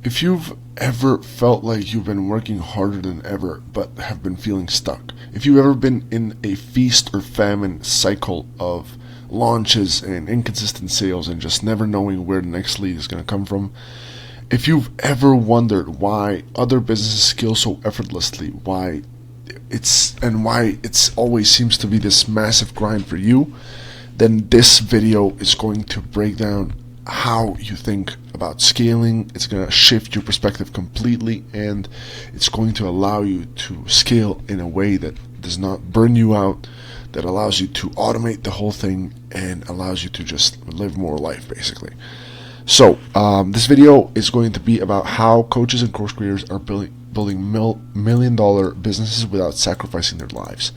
If you've ever felt like you've been working harder than ever but have been feeling stuck, if you've ever been in a feast or famine cycle of launches and inconsistent sales and just never knowing where the next lead is going to come from, if you've ever wondered why other businesses scale so effortlessly, why it's always seems to be this massive grind for you, then this video is going to break down how you think about scaling. It's going to shift your perspective completely, and it's going to allow you to scale in a way that does not burn you out, that allows you to automate the whole thing and allows you to just live more life, basically. So this video is going to be about how coaches and course creators are building million-dollar businesses without sacrificing their lives.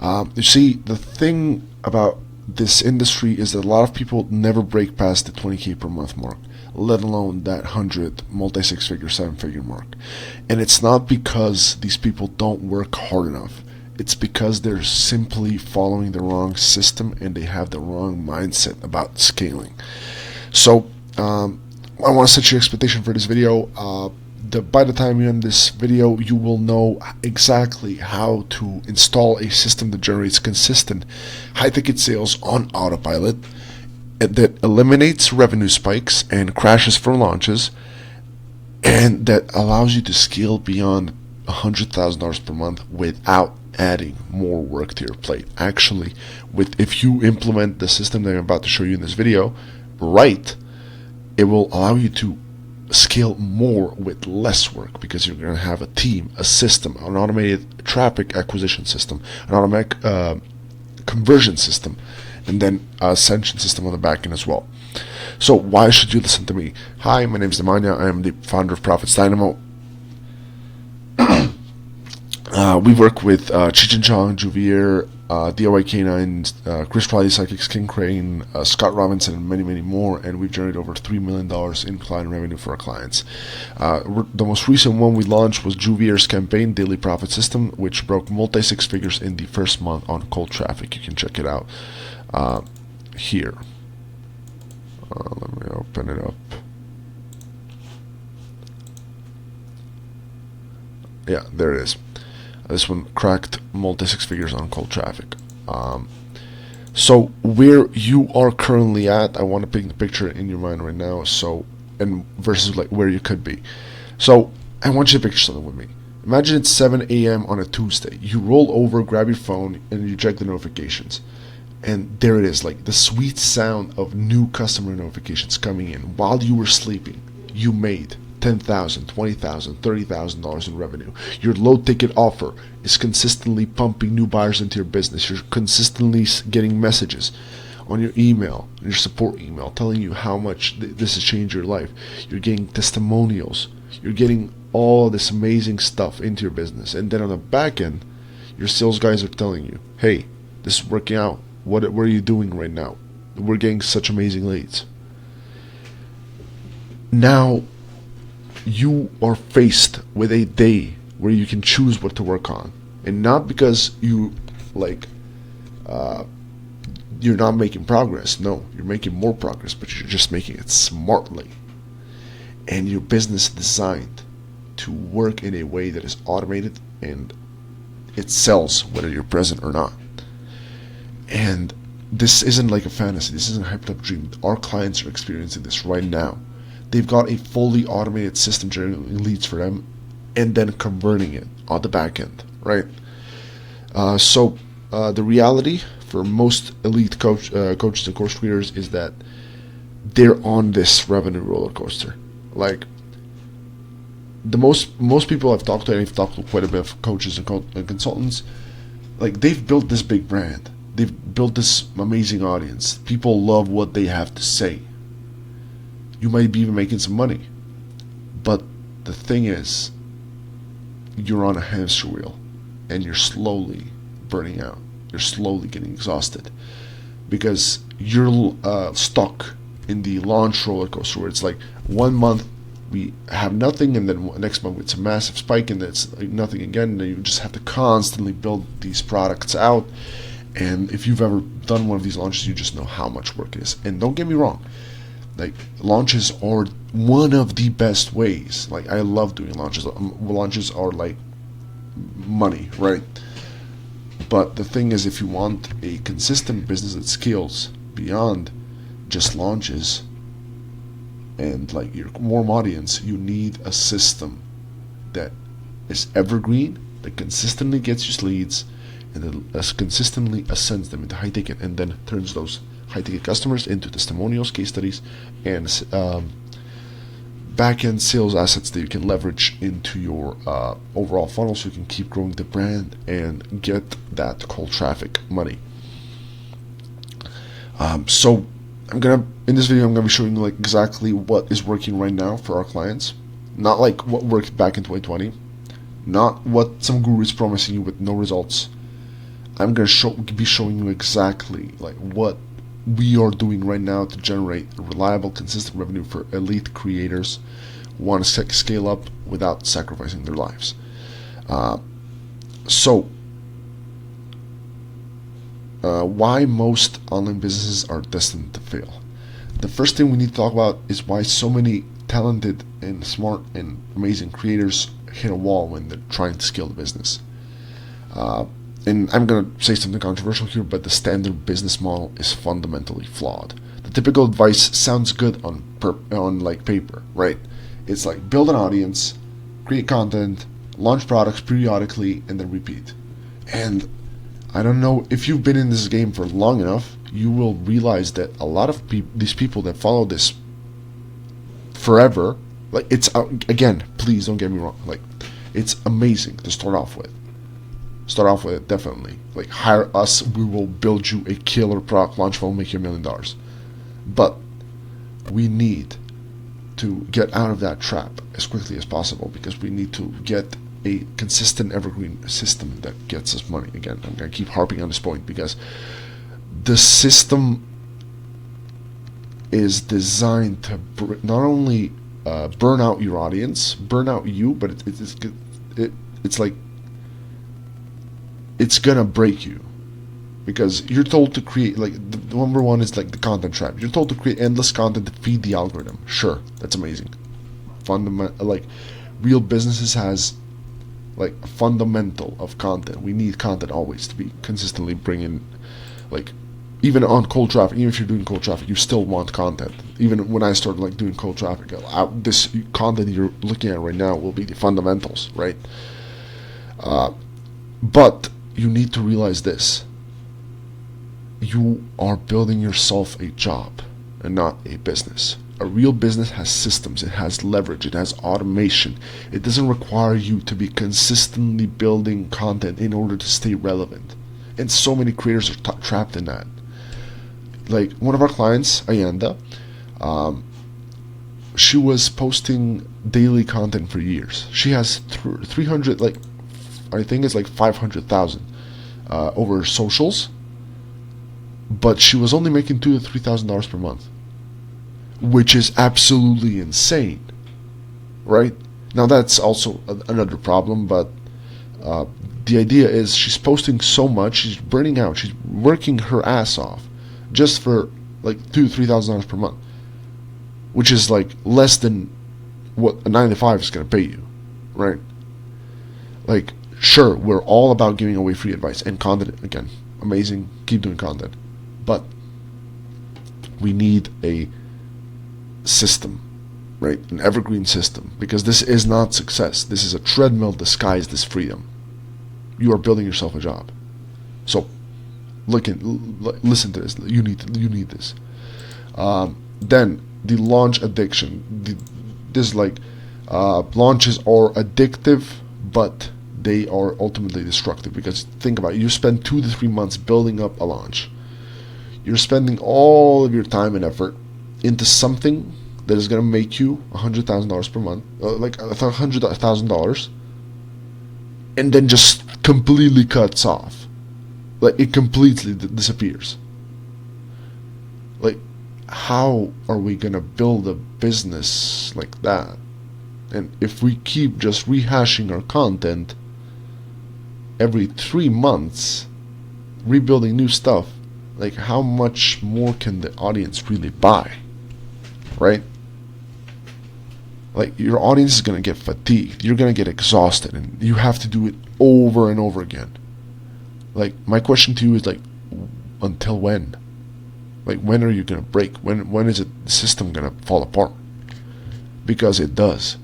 You see, the thing about this industry is that a lot of people never break past the 20K per month mark, let alone that 100 multi-6-figure, 7-figure mark. And it's not because these people don't work hard enough. It's because they're simply following the wrong system and they have the wrong mindset about scaling. So I want to set your expectation for this video. By the time you end this video, you will know exactly how to install a system that generates consistent high-ticket sales on autopilot, that eliminates revenue spikes and crashes for launches, and that allows you to scale beyond $100,000 per month without adding more work to your plate. Actually, if you implement the system that I'm about to show you in this video right, it will allow you to scale more with less work, because you're going to have a team, a system, an automated traffic acquisition system, an automatic conversion system, and then a ascension system on the back end as well. So why should you listen to me? Hi, my name is Nemanja. I am the founder of Profits Dynamo. We work with Cheech and Chong, Juvier, DIY K9, Chris Riley, Psychics, King Crane, Scott Robinson, and many, many more, and we've generated over $3 million in client revenue for our clients. The most recent one we launched was Juvier's campaign, Daily Profit System, which broke multi-6 figures in the first month on cold traffic. You can check it out here. Let me open it up. Yeah, there it is. This one cracked multi-6 figures on cold traffic. So where you are currently at, I want to paint the picture in your mind right now. So, and versus like where you could be. So I want you to picture something with me. Imagine it's 7 a.m. on a Tuesday. You roll over, grab your phone, and you check the notifications. And there it is, like the sweet sound of new customer notifications coming in. While you were sleeping, you made $10,000, $20,000, $30,000 in revenue. Your low ticket offer is consistently pumping new buyers into your business. You're consistently getting messages on your email, your support email, telling you how much this has changed your life. You're getting testimonials. You're getting all this amazing stuff into your business. And then on the back end, your sales guys are telling you, hey, this is working out. What are you doing right now? We're getting such amazing leads. Now, you are faced with a day where you can choose what to work on, and not because you're not making progress. No, you're making more progress, but you're just making it smartly. And your business is designed to work in a way that is automated and it sells whether you're present or not. And this isn't like a fantasy. This isn't a hyped up dream. Our clients are experiencing this right now. They've got a fully automated system generating leads for them and then converting it on the back end, right? So the reality for most elite coaches and course creators is that they're on this revenue roller coaster. Like the most people I've talked to, and I've talked to quite a bit of coaches and consultants, like they've built this big brand. They've built this amazing audience. People love what they have to say. You might be even making some money. But the thing is, you're on a hamster wheel and you're slowly burning out. You're slowly getting exhausted because you're stuck in the launch roller coaster where it's like 1 month we have nothing, and then next month it's a massive spike, and then it's like nothing again, and then you just have to constantly build these products out. And if you've ever done one of these launches, you just know how much work it is. And don't get me wrong, Like, launches are one of the best ways. Like, I love doing launches. Launches are like money, right? But the thing is, if you want a consistent business that scales beyond just launches and like your warm audience, you need a system that is evergreen, that consistently gets you leads, and that consistently ascends them into high ticket, and then turns those high ticket customers into testimonials, case studies, and back-end sales assets that you can leverage into your overall funnel, so you can keep growing the brand and get that cold traffic money. So in this video I'm gonna be showing you like exactly what is working right now for our clients, not like what worked back in 2020, not what some guru is promising you with no results. I'm gonna be showing you exactly like what we are doing right now to generate reliable, consistent revenue for elite creators who want to scale up without sacrificing their lives. Why most online businesses are destined to fail. The first thing we need to talk about is why so many talented and smart and amazing creators hit a wall when they're trying to scale the business. And I'm going to say something controversial here, but the standard business model is fundamentally flawed. The typical advice sounds good on like paper, right? It's like build an audience, create content, launch products periodically, and then repeat. And I don't know, if you've been in this game for long enough, you will realize that a lot of these people that follow this forever, like, it's again, please don't get me wrong, like, it's amazing to start off with it, definitely. Like, hire us, we will build you a killer product launch funnel, make you $1 million. But we need to get out of that trap as quickly as possible, because we need to get a consistent evergreen system that gets us money. Again, I'm going to keep harping on this point, because the system is designed to not only burn out your audience, burn out you, but it's like, it's gonna break you, because you're told to create, like, the number one is like the content trap. You're told to create endless content to feed the algorithm. Sure, that's amazing. Like, real businesses has like a fundamental of content. We need content always to be consistently bringing, like, even on cold traffic. Even if you're doing cold traffic, you still want content. Even when I started like doing cold traffic, this content you're looking at right now will be the fundamentals, right? But you need to realize this: you are building yourself a job and not a business. A real business has systems, it has leverage, it has automation. It doesn't require you to be consistently building content in order to stay relevant. And so many creators are trapped in that. Like, one of our clients, Ayanda, she was posting daily content for years. She has 300, like, I think it's like 500,000 over socials, but she was only making $2,000 to $3,000 per month, which is absolutely insane, right? Now, that's also another problem, but the idea is she's posting so much, she's burning out, she's working her ass off just for like $2,000 to $3,000 per month, which is like less than what a 9 to 5 is going to pay you, right? Like, sure, we're all about giving away free advice and content. Again, amazing, keep doing content, but we need a system, right? An evergreen system, because this is not success. This is a treadmill disguised as freedom. You are building yourself a job. So listen to this. You need this. Then the launch addiction. This like launches are addictive, but they are ultimately destructive, because think about it, you spend 2 to 3 months building up a launch. You're spending all of your time and effort into something that is going to make you $100,000 per month, like $100,000, and then just completely cuts off. Like, it completely disappears. Like, how are we going to build a business like that? And if we keep just rehashing our content every 3 months, rebuilding new stuff, like, how much more can the audience really buy? right? Like, your audience is going to get fatigued. You're going to get exhausted, and you have to do it over and over again. Like, my question to you is, like, until when? Like, when are you going to break? When is the system going to fall apart? Because it does.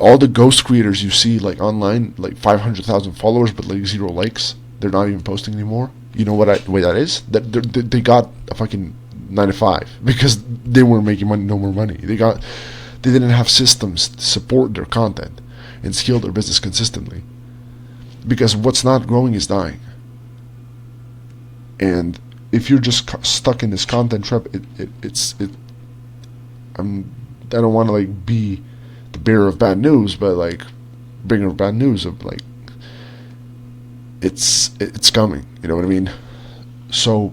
All the ghost creators you see, like, online, like 500,000 followers but like 0 likes, they're not even posting anymore. You know what way that is? That they got a fucking 9 to 5 because they weren't making money, no more money. They didn't have systems to support their content and scale their business consistently. Because what's not growing is dying. And if you're just stuck in this content trap, I don't want to like be the bearer of bad news, but like bringer of bad news of like it's coming. You know what I mean? So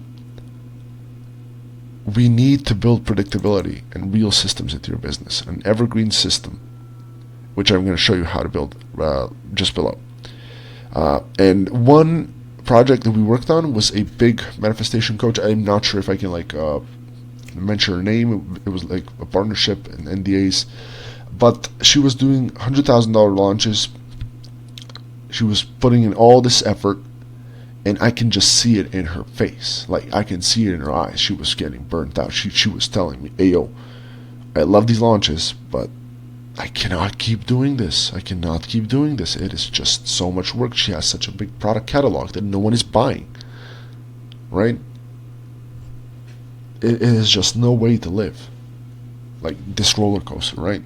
we need to build predictability and real systems into your business. An evergreen system, which I'm going to show you how to build just below. And one project that we worked on was a big manifestation coach. I'm not sure if I can like mention her name. It was like a partnership and NDAs, but she was doing $100,000 launches. She was putting in all this effort, and I can just see it in her face. Like, I can see it in her eyes. She was getting burnt out. She was telling me, "Hey, yo, I love these launches, but I cannot keep doing this. I cannot keep doing this. It is just so much work." She has such a big product catalog that no one is buying, right? It is just no way to live. Like this roller coaster, right?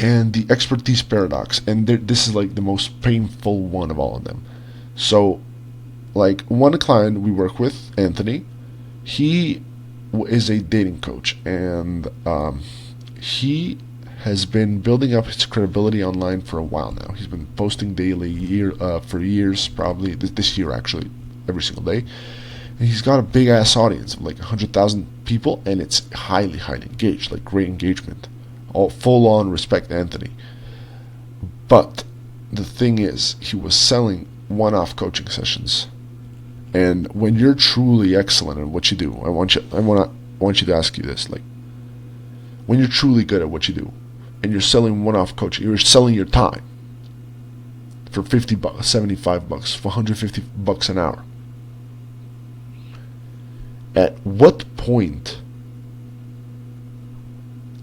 And the expertise paradox. And this is like the most painful one of all of them. So, like, one client we work with, Anthony, he is a dating coach, and he has been building up his credibility online for a while now. He's been posting daily for years, probably this year actually, every single day. And he's got a big ass audience of like 100,000 people, and it's highly engaged, like great engagement. All full on respect Anthony. But the thing is, he was selling one-off coaching sessions. And when you're truly excellent at what you do, I want you to ask you this, like, when you're truly good at what you do, and you're selling one-off coaching, you're selling your time for $50, $75, for $150 an hour. At what point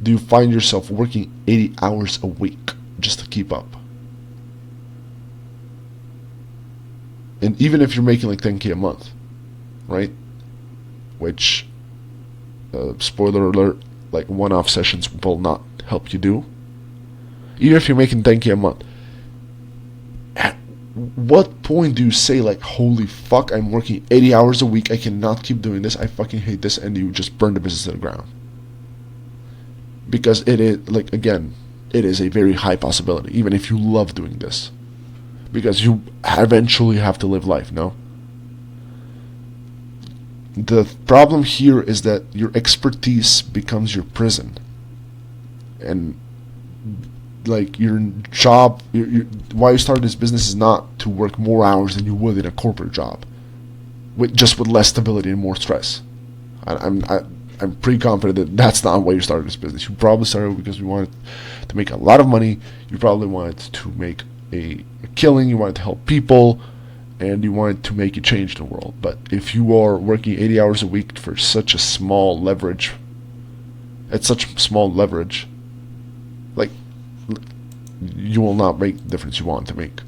do you find yourself working 80 hours a week just to keep up? And even if you're making like 10K a month, right? Which, spoiler alert, like one-off sessions will not help you do. Even if you're making 10K a month, at what point do you say like, holy fuck, I'm working 80 hours a week, I cannot keep doing this, I fucking hate this, and you just burn the business to the ground? Because it is, like, again, it is a very high possibility, even if you love doing this. Because you eventually have to live life, no? The problem here is that your expertise becomes your prison. And, like, your job, why you started this business is not to work more hours than you would in a corporate job. Just with less stability and more stress. I'm pretty confident that that's not why you started this business. You probably started because you wanted to make a lot of money. You probably wanted to make a killing. You wanted to help people, and you wanted to make a change in the world. But if you are working 80 hours a week for such a small leverage, at such small leverage, like, you will not make the difference you want to make.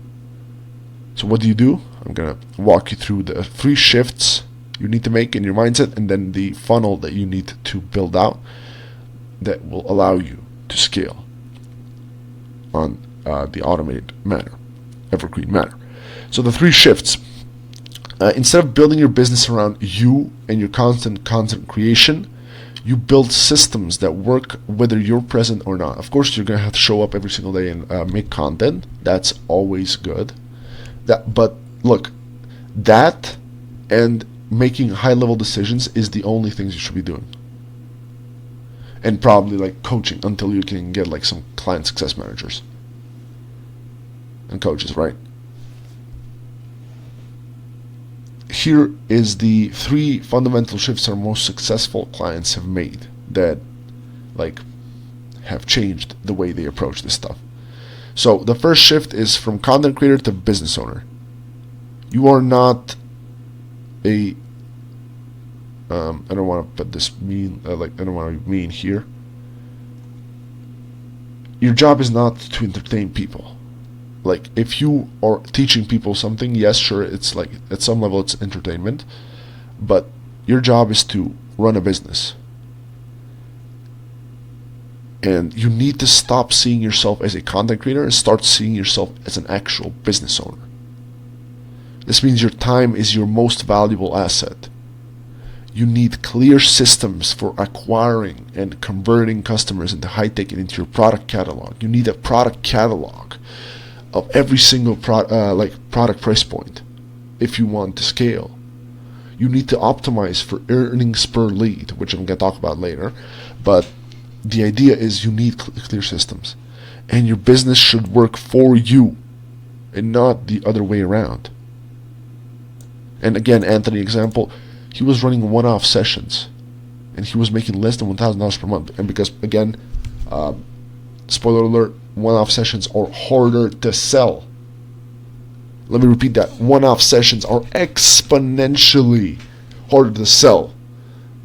So what do? I'm gonna walk you through the 3 shifts you need to make in your mindset, and then the funnel that you need to build out that will allow you to scale on the automated manner, evergreen manner. So the 3 shifts. Instead of building your business around you and your constant content creation, you build systems that work whether you're present or not. Of course, you're going to have to show up every single day and make content. That's always good. But look, that and making high-level decisions is the only things you should be doing. And probably like coaching until you can get like some client success managers and coaches, right? Here is the 3 fundamental shifts our most successful clients have made that, like have changed the way they approach this stuff. So the first shift is from content creator to business owner. You are not a I don't want to put this mean I don't want to be mean here. Your job is not to entertain people. Like, if you are teaching people something, yes, sure, it's like at some level it's entertainment, but your job is to run a business. And you need to stop seeing yourself as a content creator and start seeing yourself as an actual business owner. This means your time is your most valuable asset. You need clear systems for acquiring and converting customers into high ticket into your product catalog. You need a product catalog of every single product price point if you want to scale. You need to optimize for earnings per lead, which I'm going to talk about later. But the idea is you need clear systems. And your business should work for you and not the other way around. And again, Anthony example, he was running one-off sessions and he was making less than $1,000 per month. And because, again, spoiler alert, one-off sessions are harder to sell. Let me repeat that. One-off sessions are exponentially harder to sell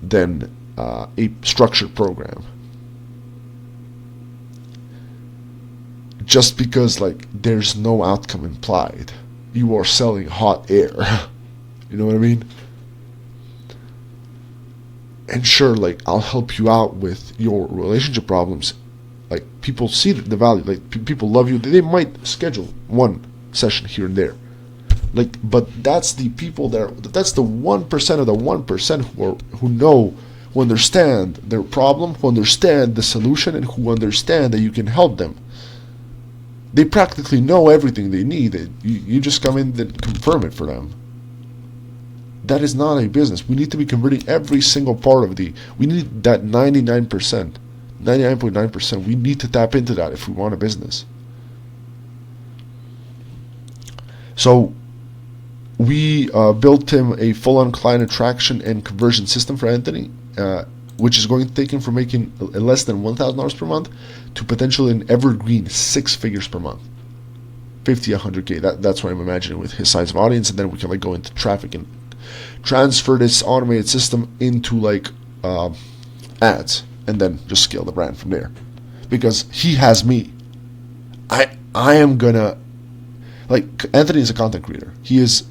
than a structured program. Just because, like, there's no outcome implied. You are selling hot air. You know what I mean? And sure, like, I'll help you out with your relationship problems. Like, people see the value. Like, people love you. They might schedule one session here and there. Like, but that's the people that's the 1% of the 1% who know, who understand their problem, who understand the solution, and who understand that you can help them. They practically know everything they need. You just come in and confirm it for them. That is not a business. We need to be converting every single part of we need that 99%, 99.9%. We need to tap into that if we want a business. So we built him a full-on client attraction and conversion system for Anthony, which is going to take him from making less than $1,000 per month to potentially an evergreen 6 figures per month. 50, 100K. That's what I'm imagining with his size of audience, and then we can like go into traffic and transfer this automated system into like ads, and then just scale the brand from there. Because he has me. I am gonna, like, Anthony is a content creator. He is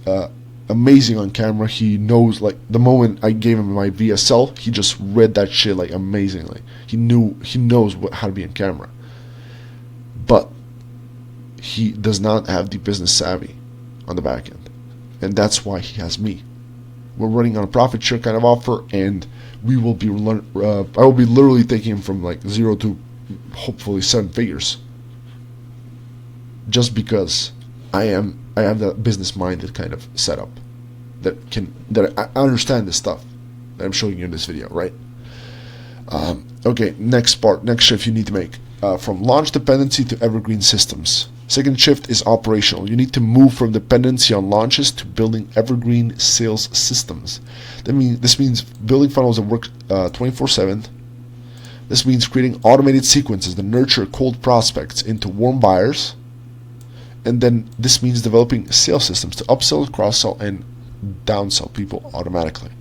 amazing on camera. He knows, like, the moment I gave him my VSL, he just read that shit like amazingly. He knows how to be on camera. But he does not have the business savvy on the back end, and that's why he has me. We're running on a profit share kind of offer, and we will be I will be literally taking him from like 0 to hopefully 7 figures, just because I have that business minded kind of setup that I understand this stuff that I'm showing you in this video, right? Okay, next shift you need to make, from launch dependency to evergreen systems. Second shift is operational. You need to move from dependency on launches to building evergreen sales systems. This means building funnels that work 24/7. This means creating automated sequences that nurture cold prospects into warm buyers. And then this means developing sales systems to upsell, cross-sell, and downsell people automatically.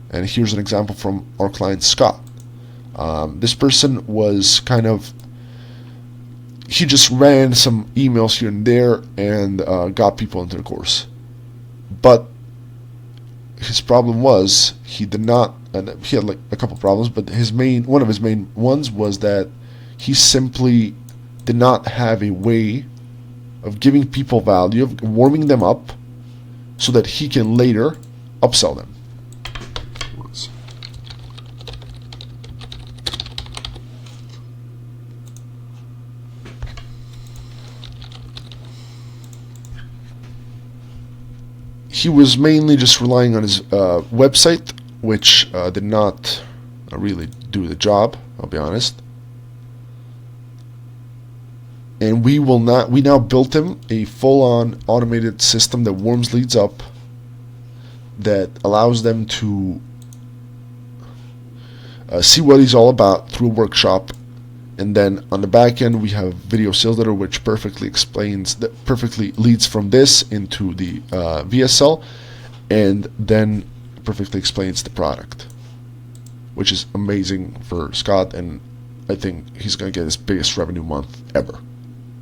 And here's an example from our client Scott. This person was he just ran some emails here and there and got people into the course. But his problem was he did not, and he had like a couple problems, but one of his main ones was that he simply did not have a way of giving people value, of warming them up, so that he can later upsell them. He was mainly just relying on his website, which did not really do the job, I'll be honest. And we now built him a full-on automated system that warms leads up, that allows them to see what he's all about through a workshop. And then on the back end, we have video sales letter, which perfectly leads from this into the VSL, and then perfectly explains the product, which is amazing for Scott, and I think he's going to get his biggest revenue month ever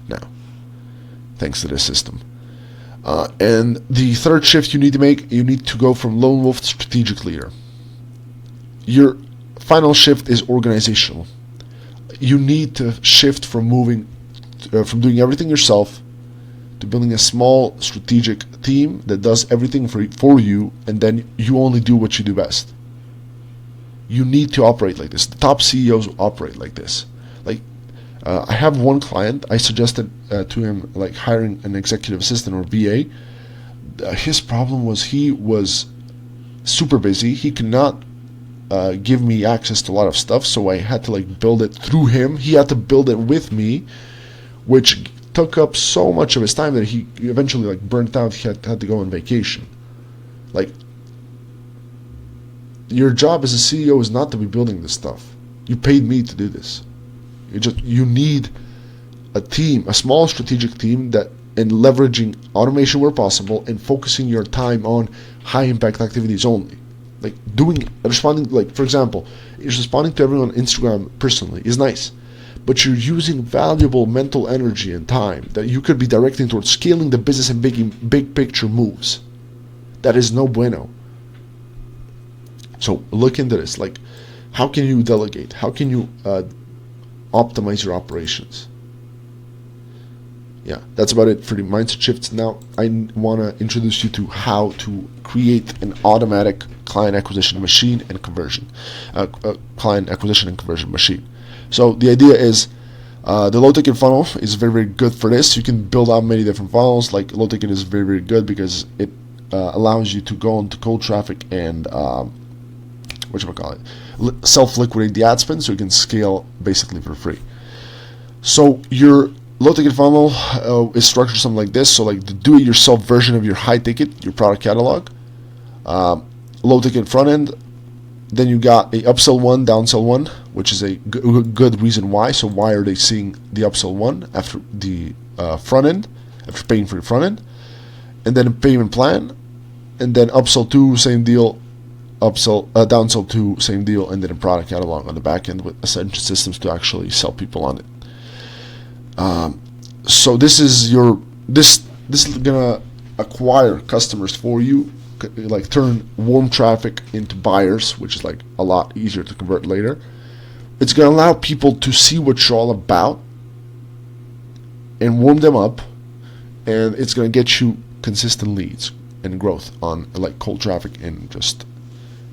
now, thanks to this system. And the third shift you need to make, you need to go from lone wolf to strategic leader. Your final shift is organizational. You need to shift from from doing everything yourself to building a small strategic team that does everything for you, and then you only do what you do best. You need to operate like this. The top CEOs operate like this. Like, I have one client. I suggested to him like hiring an executive assistant or VA. His problem was he was super busy. He could not give me access to a lot of stuff, so I had to like build it through him. He had to build it with me, which took up so much of his time that he eventually like burnt out. He had to go on vacation. Like, your job as a CEO is not to be building this stuff. You paid me to do this. You need a team, a small strategic team, that and leveraging automation where possible and focusing your time on high impact activities only. Like responding, like for example, responding to everyone on Instagram personally is nice, but you're using valuable mental energy and time that you could be directing towards scaling the business and making big picture moves. That is no bueno. So look into this. Like, how can you delegate? How can you optimize your operations? Yeah, that's about it for the mindset shifts. Now I want to introduce you to how to create an automatic client acquisition machine and conversion machine. So the idea is the low ticket funnel is very, very good for this. You can build out many different funnels. Like, low ticket is very, very good because it allows you to go into cold traffic and self-liquidate the ad spend, so you can scale basically for free. So your low ticket funnel is structured something like this. So like the do-it-yourself version of your high ticket, your product catalog, low ticket front end. Then you got a upsell one, downsell one, which is a good reason why. So why are they seeing the upsell one after the front end, after paying for the front end, and then a payment plan, and then upsell two, same deal, downsell two, same deal, and then a product catalog on the back end with essential systems to actually sell people on it. So this is gonna acquire customers for you, like turn warm traffic into buyers, which is like a lot easier to convert later. It's gonna allow people to see what you're all about and warm them up, and it's gonna get you consistent leads and growth on like cold traffic and just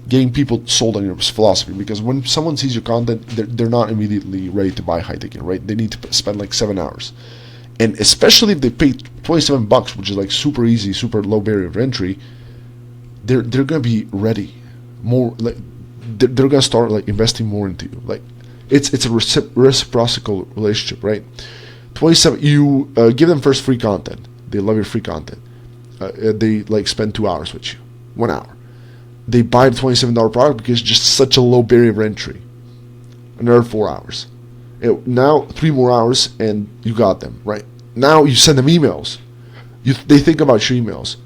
getting people sold on your philosophy. Because when someone sees your content, they're not immediately ready to buy high ticket, right? They need to spend like 7 hours, and especially if they pay $27, which is like super easy, super low barrier of entry, they're gonna be ready more. Like they're gonna start like investing more into you. Like it's a reciprocal relationship, right? 27, you give them first free content. They love your free content. They like spend 2 hours with you, 1 hour. They buy the $27 product because it's just such a low barrier of entry. Another 4 hours. Now 3 more hours and you got them, right? Now you send them emails. They think about your emails.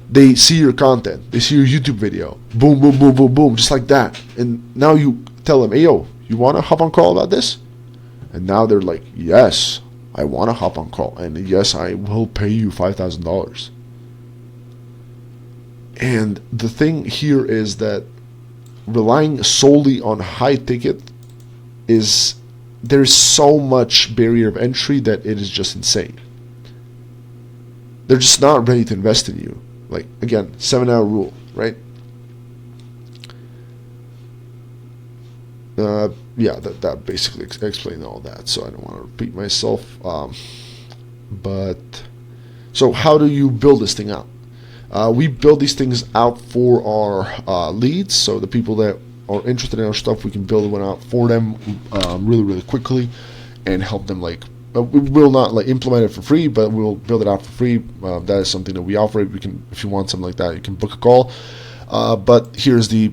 They see your content. They see your YouTube video. Boom, boom, boom, boom, boom, just like that. And now you tell them, hey, yo, you want to hop on call about this? And now they're like, yes, I want to hop on call. And yes, I will pay you $5,000. And the thing here is that relying solely on high ticket there's so much barrier of entry that it is just insane. They're just not ready to invest in you. Like, again, 7-hour rule, right? Yeah, that basically explains all that, so I don't want to repeat myself. But so how do you build this thing out? We build these things out for our leads, so the people that are interested in our stuff, we can build one out for them really, really quickly and help them. Like, we will not like implement it for free, but we'll build it out for free. That is something that we offer. We can, if you want something like that, you can book a call. But here's the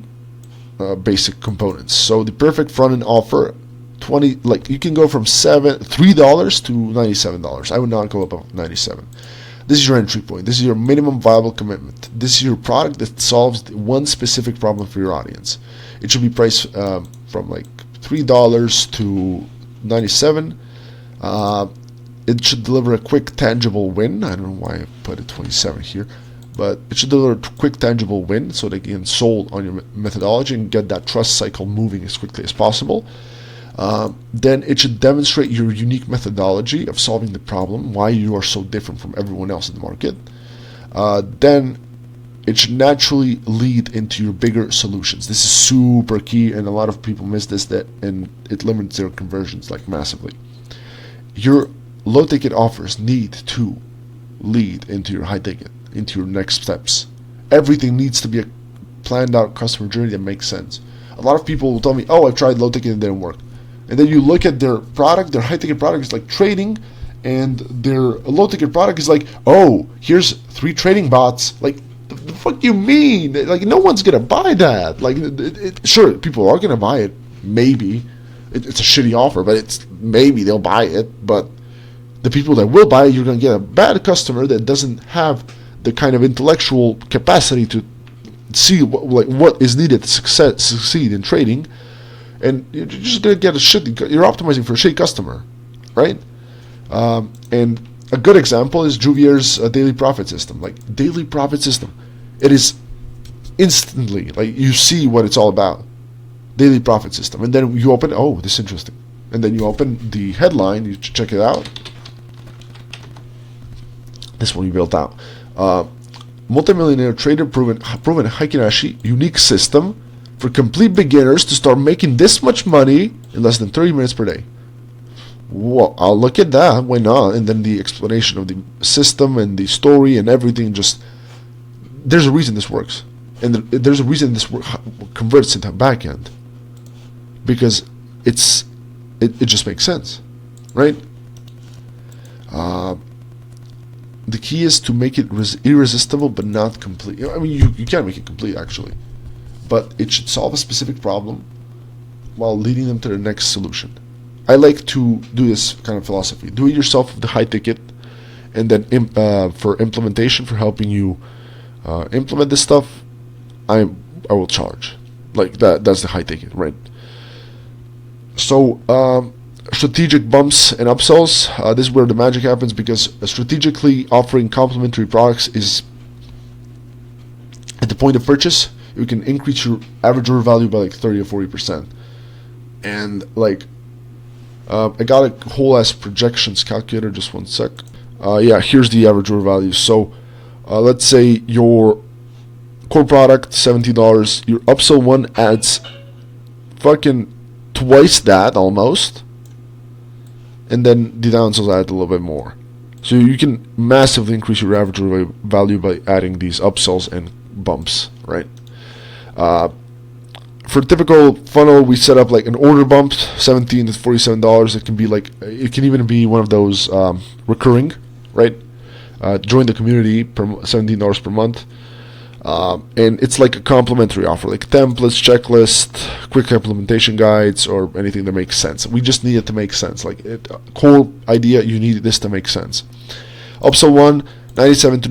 basic components. So the perfect front end offer, 20, like you can go from $3 to $97. I would not go above 97. This is your entry point. This is your minimum viable commitment. This is your product that solves one specific problem for your audience. It should be priced from like $3 to 97. It should deliver a quick, tangible win. I don't know why I put a 27 here, but it should deliver a quick, tangible win so they can sold on your methodology and get that trust cycle moving as quickly as possible. Then it should demonstrate your unique methodology of solving the problem, why you are so different from everyone else in the market. Then it should naturally lead into your bigger solutions. This is super key, and a lot of people miss this, and it limits their conversions like massively. Your low ticket offers need to lead into your high ticket, into your next steps. Everything needs to be a planned out customer journey that makes sense. A lot of people will tell me, oh, I've tried low ticket and it didn't work. And then you look at their product, their high ticket product is like trading, and their low ticket product is like, oh, here's 3 trading bots. Like, the fuck you mean? Like, no one's gonna buy that. Like, sure, people are gonna buy it, maybe. It's a shitty offer, but it's maybe they'll buy it. But the people that will buy it, you're gonna get a bad customer that doesn't have the kind of intellectual capacity to see what is needed to succeed in trading, and you're just gonna get you're optimizing for a shitty customer, right? And a good example is Juvier's daily profit system. Like, daily profit system, it is instantly, like, you see what it's all about. Daily profit system, and then you open, oh, this is interesting, and then you open the headline, you check it out. This one we built out. Multimillionaire trader proven Hikinashi unique system for complete beginners to start making this much money in less than 30 minutes per day. Well, I'll look at that, why not? And then the explanation of the system and the story and everything, just, there's a reason this works. And there's a reason this converts into back end. Because it just makes sense, right? The key is to make it irresistible but not complete. I mean, you can make it complete, actually. But it should solve a specific problem while leading them to the next solution. I like to do this kind of philosophy. Do it yourself with the high ticket, and then for implementation, for helping you implement this stuff, I will charge. Like, that's the high ticket, right? So, strategic bumps and upsells. This is where the magic happens, because strategically offering complementary products is at the point of purchase. You can increase your average order value by like 30 or 40%. And like, I got a whole ass projections calculator. Just one sec. Yeah, here's the average order value. So, let's say your core product $70. Your upsell one adds fucking twice that almost, and then the downsells add a little bit more. So you can massively increase your average order value by adding these upsells and bumps, right? For a typical funnel, we set up like an order bump, $17 to $47. It can be like, it can even be one of those recurring, right? Join the community, $17 per month. And it's like a complimentary offer, like templates, checklist, quick implementation guides, or anything that makes sense. We just need it to make sense. Like, core idea, you need this to make sense. Upsell 1, 97 to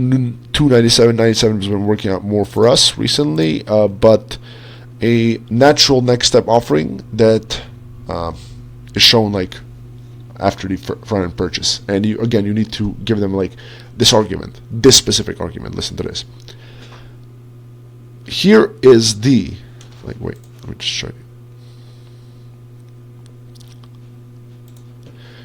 297. 97 has been working out more for us recently, but a natural next step offering that is shown like after the front end purchase. And you need to give them like this argument, this specific argument. Listen to this. Here is the, like, wait, let me just show you.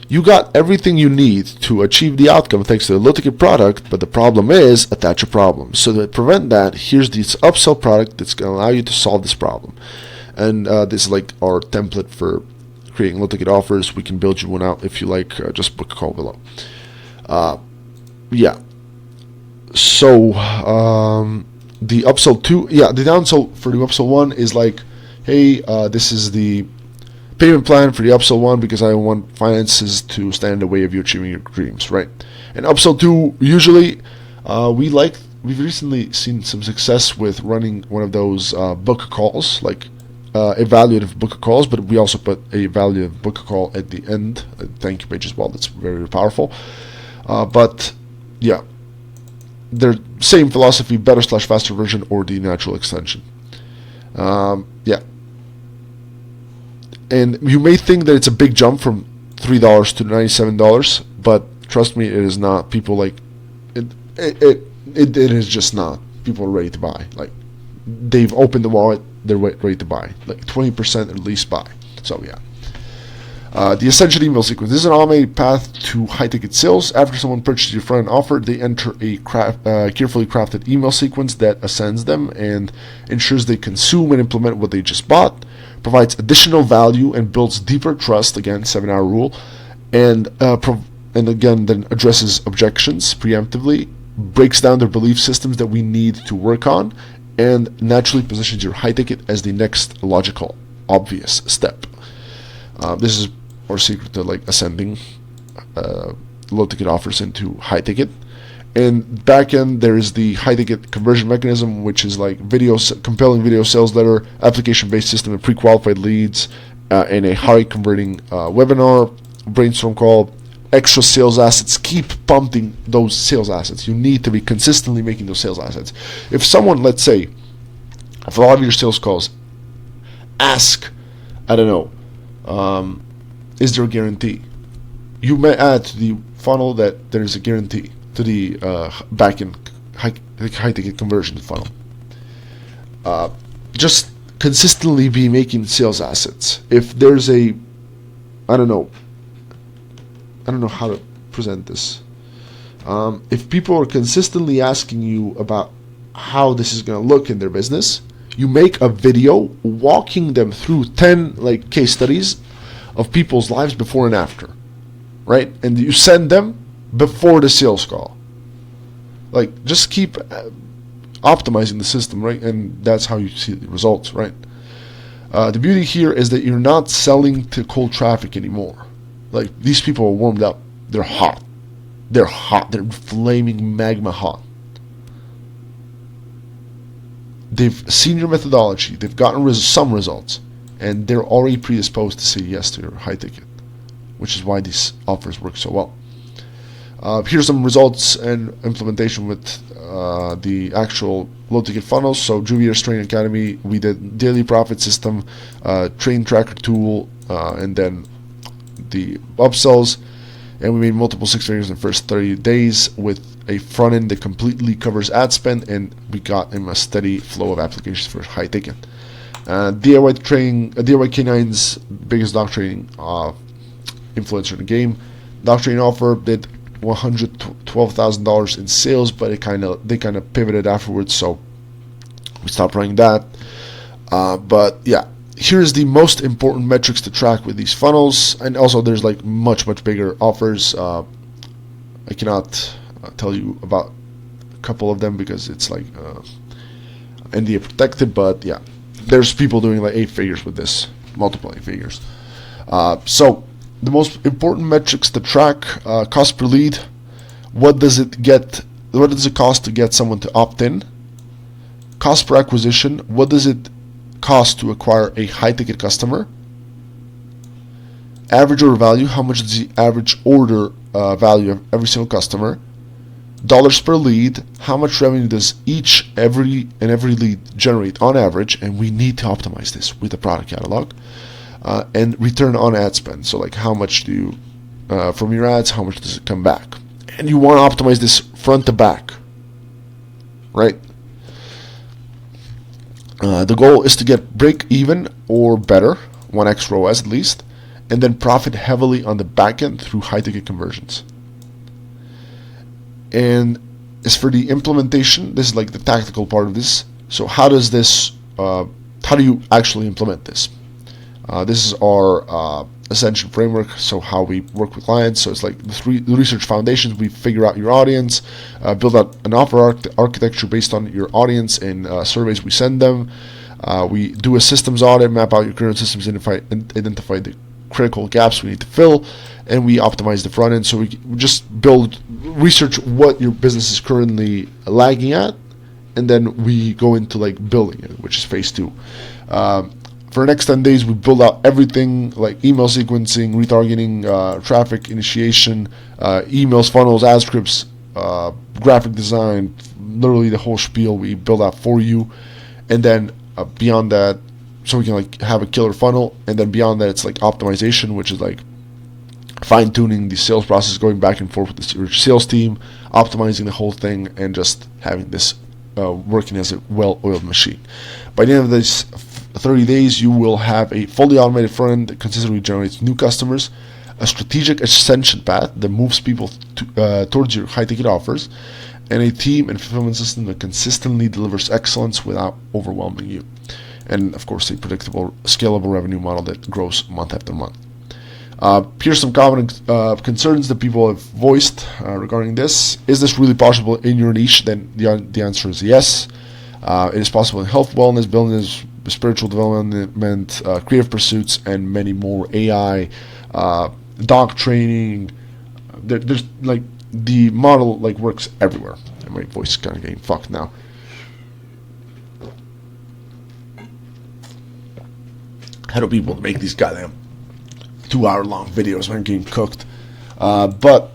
You got everything you need to achieve the outcome thanks to the low ticket product, but the problem is attach a problem. So to prevent that, here's this upsell product that's going to allow you to solve this problem. And this is like our template for creating low ticket offers. We can build you one out if you like. Just book a call below. Yeah. So, the upsell 2, yeah, the downsell for the upsell 1 is like, hey, this is the payment plan for the upsell 1 because I want finances to stand in the way of you achieving your dreams, right? And upsell 2, usually, we've recently seen some success with running one of those book calls, like evaluative book a calls, but we also put a evaluative book a call at the end. Thank you page as well. That's very powerful. But yeah, they're same philosophy, better/faster version or the natural extension. Yeah. And you may think that it's a big jump from $3 to $97, but trust me, it is not. People like it. It is just not. People are ready to buy. Like, they've opened the wallet, they're ready to buy. Like 20% at least buy. So yeah. The Ascension email sequence. This is an automated path to high-ticket sales. After someone purchases your front-end offer, they enter a carefully crafted email sequence that ascends them and ensures they consume and implement what they just bought, provides additional value and builds deeper trust, again, 7-hour rule, and again then addresses objections preemptively, breaks down their belief systems that we need to work on, and naturally positions your high-ticket as the next logical, obvious step. This is our secret to like ascending low-ticket offers into high-ticket. And back end, there is the high-ticket conversion mechanism, which is like compelling video sales letter, application-based system of pre-qualified leads, and a high-converting webinar, brainstorm call, extra sales assets. Keep pumping those sales assets. You need to be consistently making those sales assets. If someone, let's say, if a lot of your sales calls ask, I don't know, is there a guarantee? You may add to the funnel that there is a guarantee to the backend high-ticket conversion funnel. Just consistently be making sales assets. If there's a, I don't know how to present this. If people are consistently asking you about how this is going to look in their business, you make a video walking them through 10 like case studies of people's lives before and after, right? And you send them before the sales call. Like, just keep optimizing the system, right? And that's how you see the results, right? The beauty here is that you're not selling to cold traffic anymore. Like, these people are warmed up. They're hot. They're hot. They're flaming magma hot. They've seen your methodology. They've gotten some results. And they're already predisposed to say yes to your high ticket, which is why these offers work so well. Here's some results and implementation with the actual low-ticket funnels. So Juvier's Training Academy, we did daily profit system, train tracker tool, and then the upsells, and we made multiple six figures in the first 30 days with a front end that completely covers ad spend, and we got him a steady flow of applications for high ticket. DIY training, DIY K9's biggest dog training influencer in the game. Dog training offer did $112,000 in sales, but they kind of pivoted afterwards, so we stopped running that. But yeah, here's the most important metrics to track with these funnels, and also there's like much bigger offers. I cannot tell you about a couple of them because it's like NDA protected, but yeah, there's people doing like 8 figures with this, multiple 8 figures. So the most important metrics to track: cost per lead. What does it cost to get someone to opt in? Cost per acquisition. What does it cost to acquire a high-ticket customer? Average order value. How much is the average order value of every single customer? Dollars per lead. How much revenue does every lead generate on average? And we need to optimize this with the product catalog. And return on ad spend. So like, how much do you from your ads, how much does it come back? And you want to optimize this front to back, right? The goal is to get break even or better, 1x ROAS at least, and then profit heavily on the back end through high ticket conversions. And as for the implementation, this is like the tactical part of this. So how do you actually implement this? This is our Ascension framework, so how we work with clients. So it's like the research foundations. We figure out your audience, build out an offer architecture based on your audience and surveys we send them. We do a systems audit, map out your current systems, identify the critical gaps we need to fill, and we optimize the front end. So we just research what your business is currently lagging at, and then we go into like building it, which is phase 2. For the next 10 days, we build out everything like email sequencing, retargeting, traffic initiation, emails, funnels, ad scripts, graphic design, literally the whole spiel we build out for you. And then beyond that, so we can like have a killer funnel. And then beyond that, it's like optimization, which is like fine-tuning the sales process, going back and forth with the sales team, optimizing the whole thing, and just having this working as a well-oiled machine. By the end of this 30 days, you will have a fully automated front end that consistently generates new customers, a strategic ascension path that moves people towards your high-ticket offers, and a team and fulfillment system that consistently delivers excellence without overwhelming you. And of course, a predictable, scalable revenue model that grows month after month. Here's some common concerns that people have voiced regarding this. Is this really possible in your niche? Then the answer is yes. It is possible in health, wellness, business, spiritual development, creative pursuits, and many more. AI, dog training. There's like the model like works everywhere. And my voice is kind of getting fucked now. How do people make these goddamn 2-hour-long videos when getting cooked? But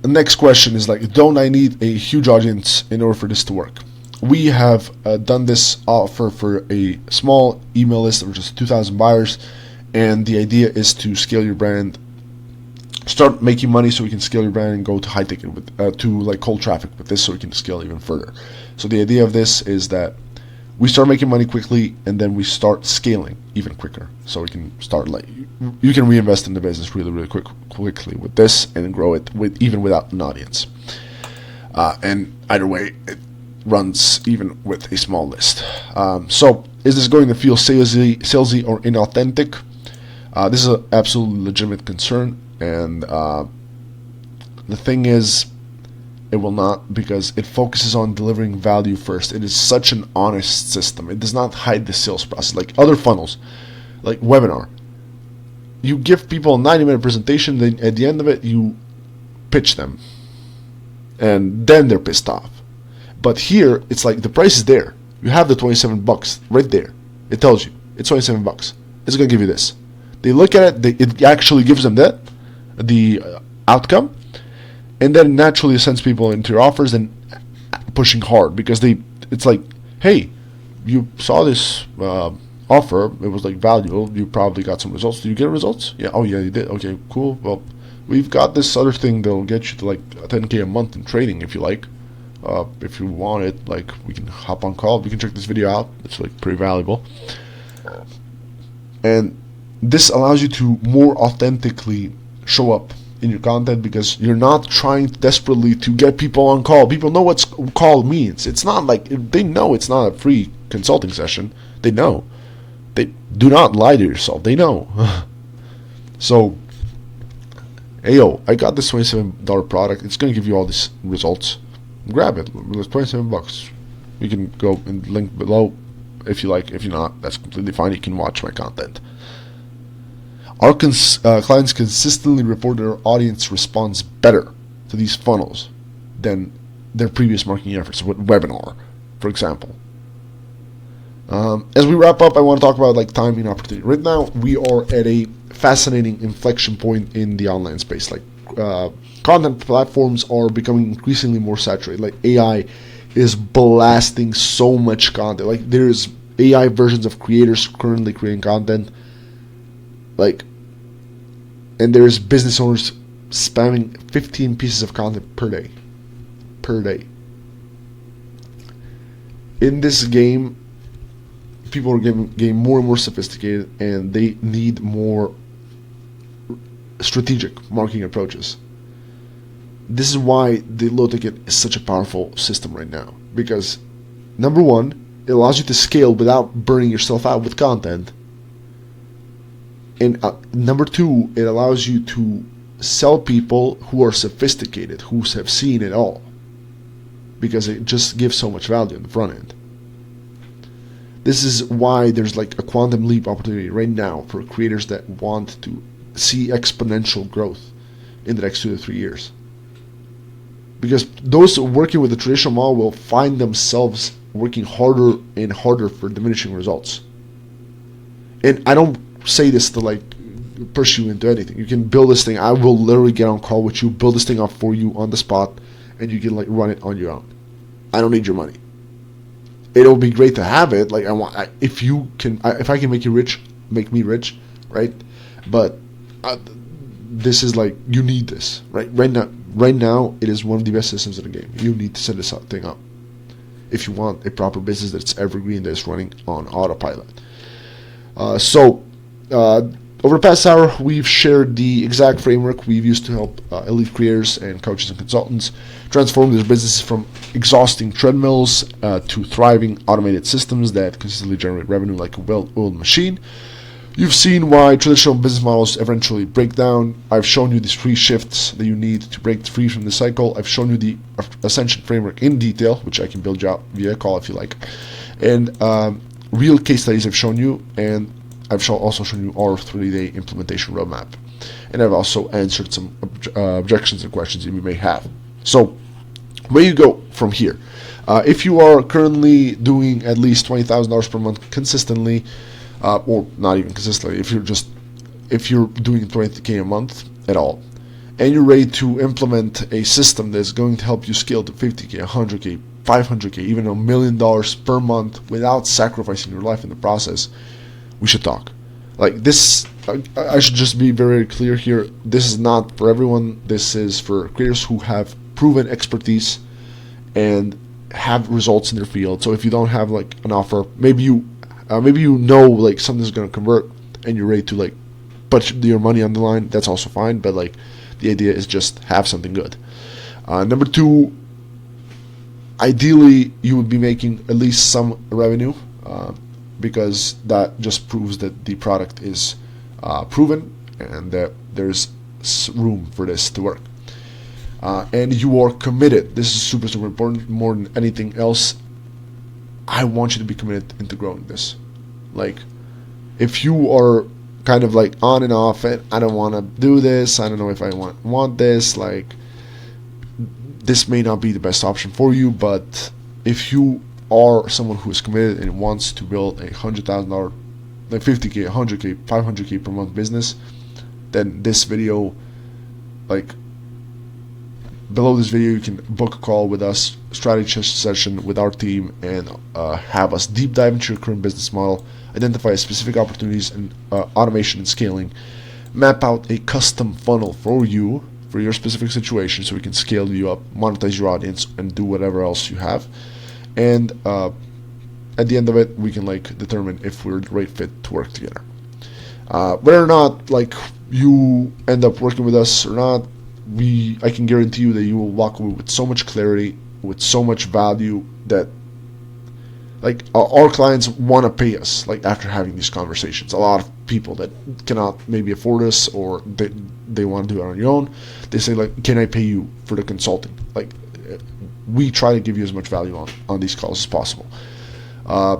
the next question is like, don't I need a huge audience in order for this to work? We have done this offer for a small email list of just 2,000 buyers, and the idea is to scale your brand, start making money so we can scale your brand and go to high ticket with to like cold traffic with this, so we can scale even further. So the idea of this is that we start making money quickly, and then we start scaling even quicker. So we can start like you can reinvest in the business really quickly with this and grow it even without an audience. And either way, it runs even with a small list. So is this going to feel salesy or inauthentic? This is an absolutely legitimate concern, and the thing is, it will not, because it focuses on delivering value first. It is such an honest system. It does not hide the sales process like other funnels, like webinar. You give people a 90-minute presentation, then at the end of it, you pitch them, and then they're pissed off. But here, it's like the price is there. You have the $27 right there. It tells you it's $27. It's gonna give you this. They look at it. It actually gives them the outcome. And then naturally sends people into your offers and pushing hard, because it's like, hey, you saw this offer, it was like valuable, you probably got some results. Did you get results? Yeah, oh yeah, you did. Okay, cool. Well, we've got this other thing that'll get you to like 10K a month in trading if you like. If you want it, like, we can hop on call. We can check this video out. It's like pretty valuable. And this allows you to more authentically show up in your content, because you're not trying desperately to get people on call. People know what call means. It's not like, they know it's not a free consulting session. They know. They do not lie to yourself. They know. So, hey yo, I got this $27 product. It's gonna give you all these results. Grab it. It's $27. You can go and link below if you like. If you're not, that's completely fine. You can watch my content. Our clients consistently report their audience responds better to these funnels than their previous marketing efforts with webinar, for example. As we wrap up, I want to talk about like timing and opportunity. Right now, we are at a fascinating inflection point in the online space. Like content platforms are becoming increasingly more saturated. Like AI is blasting so much content. Like there's AI versions of creators currently creating content. Like, and there's business owners spamming 15 pieces of content per day. In this game, people are getting more and more sophisticated, and they need more strategic marketing approaches. This is why the low ticket is such a powerful system right now, because number one, it allows you to scale without burning yourself out with content. And number two, it allows you to sell people who are sophisticated, who have seen it all, because it just gives so much value on the front end. This is why there's like a quantum leap opportunity right now for creators that want to see exponential growth in the next 2 to 3 years. Because those working with the traditional model will find themselves working harder and harder for diminishing results. And I don't say this to like push you into anything. You can build this thing. I will literally get on call with you, build this thing up for you on the spot, and you can like run it on your own. I don't need your money. It'll be great to have it. Like if I can make you rich, make me rich, right? But this is like, you need this, right? Right now, it is one of the best systems in the game. You need to set this thing up if you want a proper business that's evergreen, that's running on autopilot. Over the past hour, we've shared the exact framework we've used to help elite creators and coaches and consultants transform their businesses from exhausting treadmills to thriving automated systems that consistently generate revenue like a well-oiled machine. You've seen why traditional business models eventually break down. I've shown you these 3 shifts that you need to break free from the cycle. I've shown you the Ascension framework in detail, which I can build you out via call if you like. And real case studies I've shown you, and I've also shown you our 3-day implementation roadmap. And I've also answered some objections and questions that you may have. So, where you go from here? If you are currently doing at least $20,000 per month consistently, or not even consistently, if you're doing 20K a month at all, and you're ready to implement a system that's going to help you scale to 50K, 100K, 500K, even $1 million per month without sacrificing your life in the process, we should talk. Like this, I should just be very clear here. This is not for everyone. This is for creators who have proven expertise and have results in their field. So if you don't have like an offer, maybe you know like something's going to convert and you're ready to like put your money on the line, that's also fine. But like the idea is just have something good. Number 2, ideally you would be making at least some revenue, because that just proves that the product is proven and that there's room for this to work. And you are committed. This is super, super important. More than anything else, I want you to be committed into growing this. Like, if you are kind of like on and off it, I don't want to do this, I don't know if I want this, like, this may not be the best option for you. But if you are someone who is committed and wants to build a $100,000, like 50K, 100K, 500K per month business, then this video, like, below this video, you can book a call with us, strategy session with our team, and have us deep dive into your current business model, identify specific opportunities in automation and scaling, map out a custom funnel for you, for your specific situation, so we can scale you up, monetize your audience, and do whatever else you have. And at the end of it, we can like determine if we're the right fit to work together. Whether or not like you end up working with us or not, I can guarantee you that you will walk away with so much clarity, with so much value, that like our clients want to pay us like after having these conversations. A lot of people that cannot maybe afford us, or they want to do it on their own, they say like, can I pay you for the consulting? Like, we try to give you as much value on these calls as possible.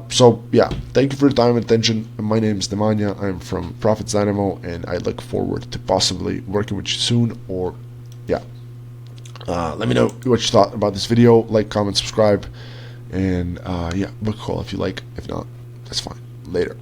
So yeah, thank you for your time and attention. My name is Nemanja. I'm from Profits Dynamo, and I look forward to possibly working with you soon. Or yeah, let me know what you thought about this video. Like, comment, subscribe, and yeah, book a call if you like. If not, that's fine. Later.